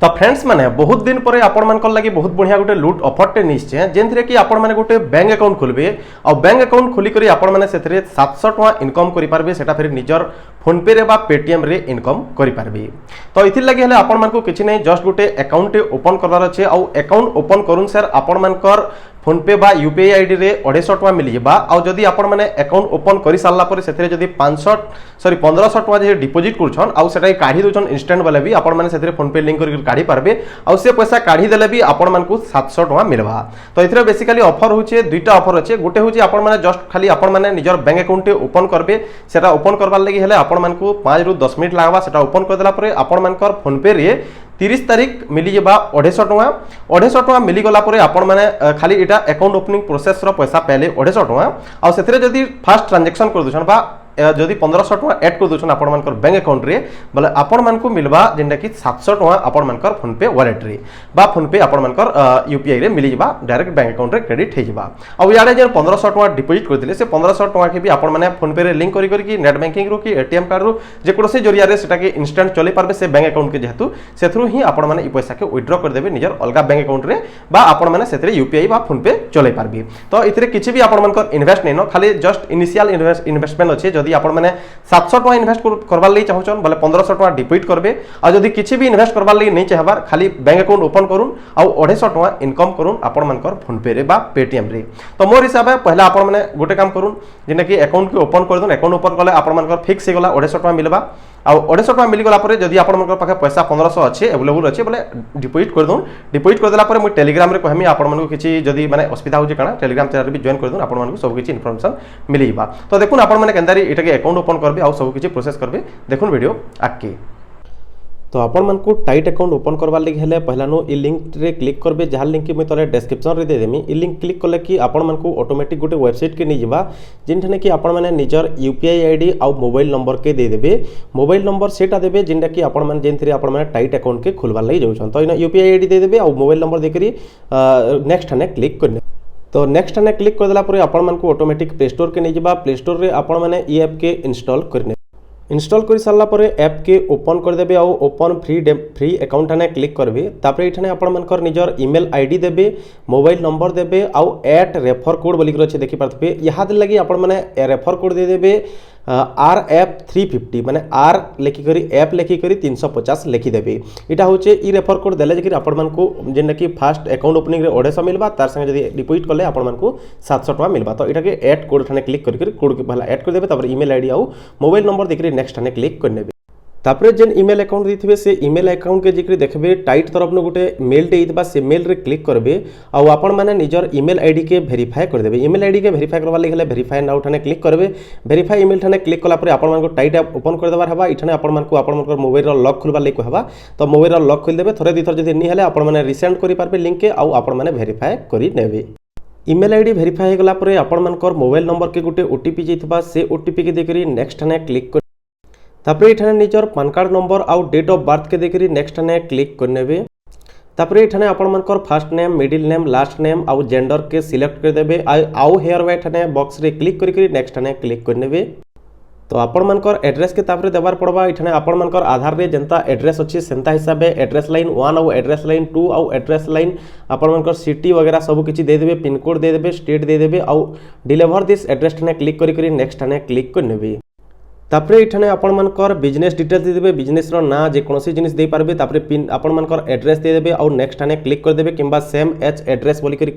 तो फ्रेंड्स माने बहुत दिन पर आपण मानकर लगी बहुत बढ़िया गोटे लुट ऑफरटे निश्चय जेनथरे कि आपण माने गोटे बैंक अकाउंट खोलबे और बैंक अकाउंट खोली करी आपण माने सेथरे 700 टका इनकम करि पारबे सेटा फिर निजर फोन पे रे बा पेटीएम रे इनकम करि पारबे। तो इथिर लगी हले आपण मानको किछि नै जस्ट गोटे अकाउंट ओपन करबार अछि और अकाउंट ओपन करून सर आपण मानकर फोन पे बा यूपीआई आईडी रे 250 टका मिल जेबा और जदी आपण माने अकाउंट ओपन करि सारला पर सेथरे जदी 1500 टका जे डिपॉजिट करछन और सेटा काढी दोछन इंस्टेंट वाला भी आपण माने सेथरे फोन पे लिंक करि काढी पारबे और से पैसा काढी देले भी आपण मानकु 700 टका मिलबा। तो इथरे बेसिकली ऑफर होचे दुईटा ऑफर अछि गोटे होची आपण माने जस्ट खाली आपण माने निजर बैंक अकाउंट ओपन करबे सेटा ओपन करबार लागि हेले आपण मानकु 5 रु 10 मिनिट लागबा सेटा ओपन कर देला परे आपण मानकर फोन पे रे 30 तारीख मिली जेबा 250 टका मिली गला परे आपण माने खाली एटा अकाउंट ओपनिंग प्रोसेस रो पैसा पहले 250 टका और सेथरे जदी फास्ट ट्रांजैक्शन कर दोछन बा जदि 1500 टका ऐड कर दोछन आपण मानकर बैंक अकाउंट रे बोले आपण मानकु मिलबा जेंडा कि 700 टका आपण मानकर फोन पे वॉलेट रे बा फोन पे आपण मानकर यूपीआई रे मिली जेबा डायरेक्ट बैंक अकाउंट रे क्रेडिट हे जेबा। अब याडे जे 1500 टका डिपॉजिट करथिले से 1500 टका के भी आपण माने फोन पे रे लिंक करी कि नेट बैंकिंग रो कि एटीएम कार्ड रो जे कोनोसी जरिया रे सेटा के इंस्टेंट चले पारबे से बैंक अकाउंट के जेतु सेथरु ही आपण माने ई पैसा के विथड्रॉ कर देबे निजर अलगा बैंक अकाउंट रे बा आपण माने सेथरे यूपीआई बा फोन पे चले पारबे। तो इथरे किछि भी आपण मानकर इन्वेस्ट नै न खाली जस्ट इनिशियल इन्वेस्टमेंट अछि जदि आपण माने 700 टका इन्वेस्ट करबार ਲਈ चाहछन बोले 1500 टका डिपॉजिट करबे और जदि किछि भी इन्वेस्ट करबार ਲਈ नै चाहबार खाली बैंक अकाउंट ओपन करून और 250 टका इनकम करून आपण मानकर फोन पे रे बा पेटीएम रे। तो मोर हिसाब है पहला आपण माने गोटे काम करून जेना कि अकाउंट के ओपन कर दोन अकाउंट ओपन करले आपण मानकर फिक्स हे गला 250 टका मिलबा और 250 टका मिल गला परे जदि आपण मानकर पाखे पैसा 1500 अछि अवेलेबल अछि बोले डिपॉजिट कर दोन डिपॉजिट कर देला परे मु टेलीग्राम रे कहमी आपण मानको किछि जदि माने असुविधा होजे काना टेलीग्राम चैनल भी जॉइन कर दोन आपण मानको सब किछि इन्फॉर्मेशन मिलिबा। तो देखुन आपण माने केनदारी एटा के अकाउंट ओपन करबे और सब किछि प्रोसेस करबे देखुन वीडियो आके। तो आपण मानकु टाइट अकाउंट ओपन करबार लागि हेले पहलानो ई लिंक रे क्लिक करबे जहां लिंक के मैं तले डिस्क्रिप्शन रे दे देमी ई लिंक क्लिक करले कि आपण मानकु ऑटोमेटिक गोटे वेबसाइट के नै जिबा जिनठने कि आपण माने निजर यूपीआई आईडी और मोबाइल नंबर के दे देबे मोबाइल नंबर सेटा देबे जिनटा कि आपण माने जेनथरे आपण माने टाइट अकाउंट के खोलबार लागि जाउछन। तो इना यूपीआई आईडी दे देबे और मोबाइल नंबर देकरी नेक्स्ट हने क्लिक करने। तो नेक्स्ट हने क्लिक कर देला परे आपण मानकु ऑटोमेटिक प्ले स्टोर के नै जिबा प्ले स्टोर रे आपण माने ई ऐप के इंस्टॉल करने इंस्टॉल कर सारा पर ऐप के ओपन कर देबे और ओपन फ्री अकाउंट ने क्लिक करबे तापर एठने आपण मानकर निजर ईमेल आईडी देबे मोबाइल नंबर देबे और ऐट रेफर कोड बोली कर देखि पारथबे यहाँ लगी आपण माने रेफर कोड दे देबे RF350 माने आर लेखिकरी ऐप लेखिकरी 350 लिखिदेवे इटा होचे ई रेफर कोड देले जे आपण मानको जेना कि फास्ट अकाउंट ओपनिंग रे 250 मिलबा तार संगे जदी डिपॉजिट करले आपण मानको 700 टका मिलबा। तो इटा के ऐड कोड थाने क्लिक करके कोड के पहला ऐड कर देबे तापर ईमेल आईडी और मोबाइल नंबर देखि नेक्स्ट थाने क्लिक कर नेबे तापर जेन ईमेल अकाउंट देथिबे से ईमेल अकाउंट के जिक्र देखबे टाइट तरफ न गोटे मेल देइतबा से मेल रे क्लिक करबे और आपण माने निजर ईमेल आईडी के वेरीफाई कर देबे ईमेल आईडी के वेरीफाई करबा लागि हले वेरीफाई नाउ ठाने क्लिक करबे वेरीफाई ईमेल ठाने क्लिक कला पर आपण मानको टाइट ऐप ओपन कर देबार हबा इठाने आपण मानको मोबाइल रो लॉक खुलबा लागि कहबा। तो मोबाइल रो लॉक खोल देबे थरे दी थर जदी नि हले आपण माने रिसेंड करि पारबे लिंक के और आपण माने वेरीफाई करि नेबे। ईमेल आईडी वेरीफाई गला पर आपण मानकर मोबाइल नंबर के गोटे ओटीपी जेथबा से ओटीपी के देखरी नेक्स्ट ठाने क्लिक कर तापर एठाने निजर पैन कार्ड नंबर और डेट ऑफ बर्थ के देखरी नेक्स्ट ठाने क्लिक कर नेबे तापर एठाने आपण मानकर first name middle name last name और जेंडर के सिलेक्ट कर देबे आउ हेयर वेट ठाने बॉक्स रे क्लिक करी नेक्स्ट ठाने क्लिक कर नेबे। तो आपण मानकर एड्रेस के तापर देबार पड़बा इठाने आपण मानकर आधार रे जनता एड्रेस अछि सेंता हिसाब से एड्रेस लाइन 1 और एड्रेस लाइन 2 और एड्रेस लाइन आपण मानकर सिटी वगैरह सब किछि दे देबे पिन कोड दे देबे स्टेट दे देबे और deliver this address Thane click करी नेक्स्ट ठाने क्लिक कर नेबे। तापर एठाने आपण मानकर बिजनेस डिटेल्स दे देबे बिजनेस रो ना जे कोनोसी जिनिस दे पारबे तापर पिन आपण मानकर एड्रेस दे देबे और नेक्स्ट ठाने क्लिक कर देबे किंबा सेम एच एड्रेस बोली करी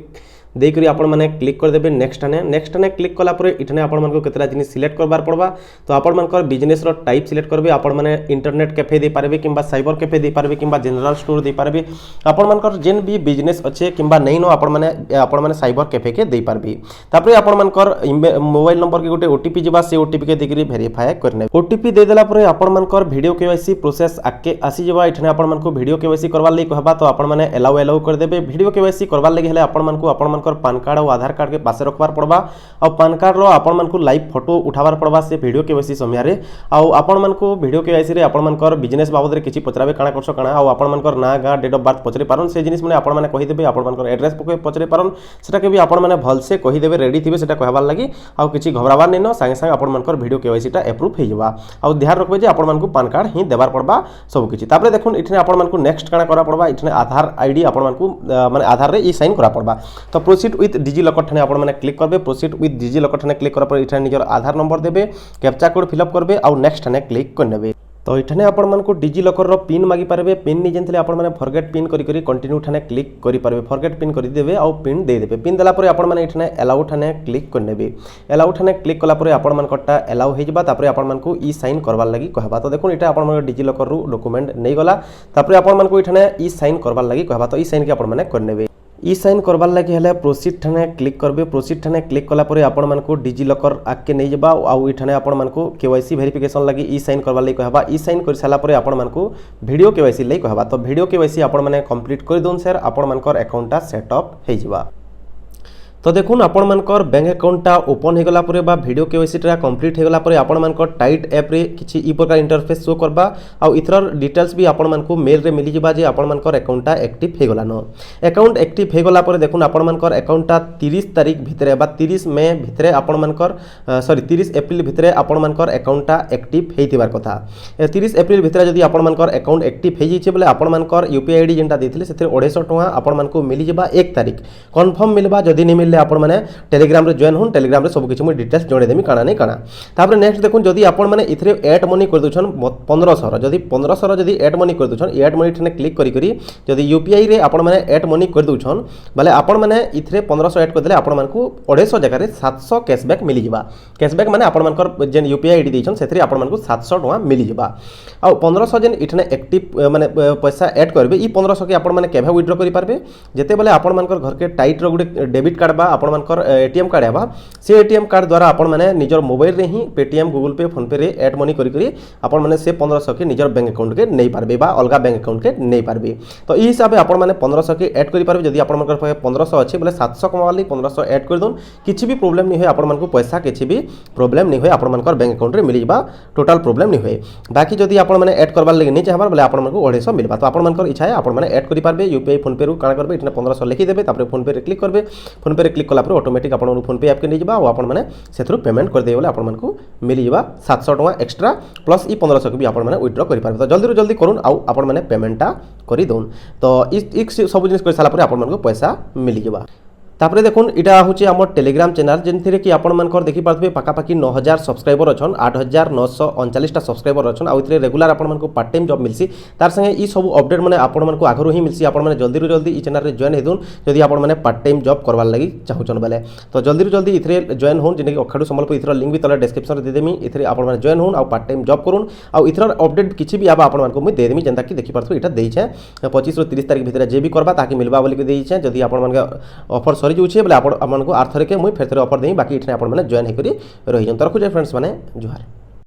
देकरी आपण माने क्लिक कर देबे नेक्स्ट ठाने क्लिक कला परे इठाने आपण मानको केतरा जिनिस सिलेक्ट करबार पड़बा। तो आपण मानकर बिजनेस रो टाइप सिलेक्ट करबे आपण माने इंटरनेट कैफे दे पारबे किंबा साइबर कैफे दे पारबे किंबा जनरल स्टोर दे पारबे आपण मानकर जेन भी बिजनेस अच्छे किंबा नहीं नो आपण माने साइबर कैफे के दे पारबे। तापर आपण मानकर मोबाइल नंबर के गोटे ओटीपी जिबा से ओटीपी के देकरी वेरीफाई करने ओटीपी दे देला परे आपण मानकर वीडियो केवाईसी प्रोसेस आके आसी जिबा इठाने आपण मानको वीडियो केवाईसी करबा लागि कहबा। तो आपण माने अलाउ कर देबे वीडियो केवाईसी करबा लागि हेले आपण मानको आपणकर पान कार्ड और आधार कार्ड के पासे रखबार पड़बा और पान कार्ड रो आपण मानकु लाइव फोटो उठाबार पड़बा से वीडियो केवाईसी समय रे आउ आपण मानकु वीडियो केवाईसी रे आपण मानकर बिजनेस बाबद रे किछि पचराबे काना करछो काना आउ आपण मानकर ना गां डेट ऑफ बर्थ पचरे पारन से जिनिस माने आपण माने कहि देबे आपण मानकर एड्रेस पचरे पारन सेटा के भी आपण माने भल से कहि देबे रेडी थिबे सेटा कहबार लागि आउ किछि घबराबार नै न संगे संगे आपण मानकर वीडियो केवाईसी टा अप्रूव हे जबा आउ ध्यान रखबे जे आपण मानकु पान कार्ड ही देबार पड़बा सब किछि तापरे देखुन इठने आपण मानकु नेक्स्ट काना करा पड़बा इठने आधार आईडी आपण मानकु माने आधार रे ई साइन करा पड़बा तो प्रोसीड विथ डिजी लॉकर ठने आपण माने क्लिक करबे प्रोसीड विथ डिजी लॉकर ठने क्लिक करा पर इठने निजर आधार नंबर देबे कैप्चा कोड फिल अप करबे आउ नेक्स्ट ठने क्लिक करनेबे तो इठने आपण मानकु डिजी लॉकर रो पिन मागी पारबे पिन नि जेंतले आपण माने फॉरगेट पिन करी करी कंटिन्यू ठने क्लिक करी पारबे फॉरगेट पिन करी देबे आउ पिन दे देबे पिन देला परे आपण माने इठने अलाउ ठने क्लिक करनेबे अलाउ ठने क्लिक कला परे आपण मानकटा अलाउ हे जबा तापरे आपण मानकु ई साइन करबार लागि कहबा तो देखुन इटा आपण माने डिजी लॉकर रो डॉक्यूमेंट नै गला तापरे आपण मानकु इठने ई साइन करबार लागि कहबा तो ई साइन के आपण माने करनेबे ई साइन करबार लागि हले प्रोसीड ठने क्लिक करबे प्रोसीड ठने क्लिक कला परे आपण मानकु डिजी लॉकर आके नै जबा आउ इठने आपण मानकु केवाईसी वेरिफिकेशन लागि ई साइन करबार लागि कहबा ई साइन कर साला परे आपण मानकु वीडियो केवाईसी लागि कहबा तो वीडियो केवाईसी आपण माने कंप्लीट कर दोन सर आपण मानकर अकाउंटटा सेटअप हे जबा तो देखुन आपण मानकर बैंक अकाउंटटा ओपन हे गला परे बा वीडियो केवाईसीटा कंप्लीट हे गला परे आपण मानकर टाइट ऐप रे किछि ई प्रकार इंटरफेस शो करबा आ इथर डिटेल्स भी आपण मानकु मेल रे मिली जिबा जे आपण मानकर अकाउंटटा एक्टिव हे गला न अकाउंट एक्टिव हे गला परे देखुन आपण मानकर अकाउंटटा 30 तारिख भितरे बा 30 मई भितरे आपण मानकर सॉरी 30 अप्रैल भितरे आपण मानकर अकाउंटटा एक्टिव हेतिबार कथा 30 अप्रैल भितरे जदी आपण मानकर अकाउंट एक्टिव हे जिछे बोले आपण मानकर यूपीआई आईडी जेंटा देथिले सेथे 250 टका आपण मानकु मिली जिबा 1 तारिख कंफर्म मिलबा जदी नै आपण माने टेलीग्राम रे जॉइन होन टेलीग्राम रे सब किछि मु डिटेल्स जोड़े देमी काना नै काना तापर नेक्स्ट देखुन जदी आपण माने इथरे ऐड मनी कर दोछन 1500 रो जदी 1500 रो जदी ऐड मनी कर दोछन ऐड मनी ठने क्लिक करी करी जदी यूपीआई रे आपण माने ऐड मनी कर दोछन भले आपण माने इथरे 1500 ऐड कर देले आपण मानकु 250 जगह रे 700 कैशबैक मिली जिबा कैशबैक माने आपण मानकर जेन यूपीआई आईडी देछन सेथरे आपण मानकु 700 टका मिली जिबा आ 1500 जेन इठने एक्टिव माने पैसा ऐड करबे ई 1500 के आपण माने केभे विथड्रॉ करि पारबे जेते बेले आपण मानकर घर के टाइट रो गुडे डेबिट कार्ड बा आपण मानकर एटीएम कार्ड आबा से एटीएम कार्ड द्वारा आपण माने निजर मोबाइल रे ही पेटीएम गूगल पे फोन पे रे ऐड मनी करी करी आपण माने से 1500 के निजर बैंक अकाउंट के नै पारबे बा अलगा बैंक अकाउंट के नै पारबे तो ई हिसाबे आपण माने 1500 के ऐड करि पारबे जदी आपण मानकर पाखे 1500 अछि बोले 700 कमावाली 1500 ऐड कर दोन किछि भी प्रॉब्लम नै होय आपण मानकु पैसा किछि भी प्रॉब्लम नै होय आपण मानकर बैंक अकाउंट रे मिली जिबा टोटल प्रॉब्लम नै होय बाकी जदी आपण माने ऐड करबार लागि नै चाहबार बोले आपण मानकु 250 मिलबा तो आपण मानकर इच्छा है आपण माने ऐड करि पारबे यूपीआई फोन पे रु काना करबे इठने 1500 लिखि देबे तापर फोन पे रे क्लिक करबे फोन पे रे क्लिक कला पर ऑटोमेटिक आपण फोन पे ऐप के नै जिबा और आपण माने सेथरु पेमेंट कर देबे बोले आपण मानकु मिली जिबा 700 टका एक्स्ट्रा प्लस ई 1500 के भी आपण माने विथड्रॉ करि पारबे तो जल्दी रो जल्दी करून आ आपण माने पेमेंटटा करि दोन तो ई सब जिनिस कर साला पर आपण मानकु पैसा मिली जिबा तापरे देखुन इटा होची हमर टेलीग्राम चैनल जेनथिरे कि आपण मानकर देखि पारथबे पाकापाकी 9000 सब्सक्राइबर अछन 8939 टा सब्सक्राइबर अछन आ इतरे रेगुलर आपण मानको पार्ट टाइम जॉब मिलसी तार संगे ई सब अपडेट माने आपण मानको आगरो ही मिलसी आपण माने जल्दी रो जल्दी ई चैनल रे जॉइन हेदुन जदि आपण माने पार्ट टाइम जॉब करवार लागि चाहुचन बेले तो जल्दी रो जल्दी इतरे जॉइन होन जेने कि अखाडू संबलपुर इतरा लिंक भी तले डिस्क्रिप्शन रे दे देमी इतरे आपण माने जॉइन होन आ पार्ट टाइम जॉब करून आ इतरा अपडेट किछि भी आबा आपण मानको मु दे देमी जेंता कि देखि पारथबे इटा देइ छै 25 रो 30 तारिख भितरे जे भी करबा ताकि मिलबा बोली के देइ छै जदि आपण मानके ऑफर सरी जाउछे बोले आपण मानको आर थरे के मुई फेर थरे ऑफर देई बाकी इठने आपण माने जॉइन हे करी रहि जन तो रखु जे फ्रेंड्स माने जुहार।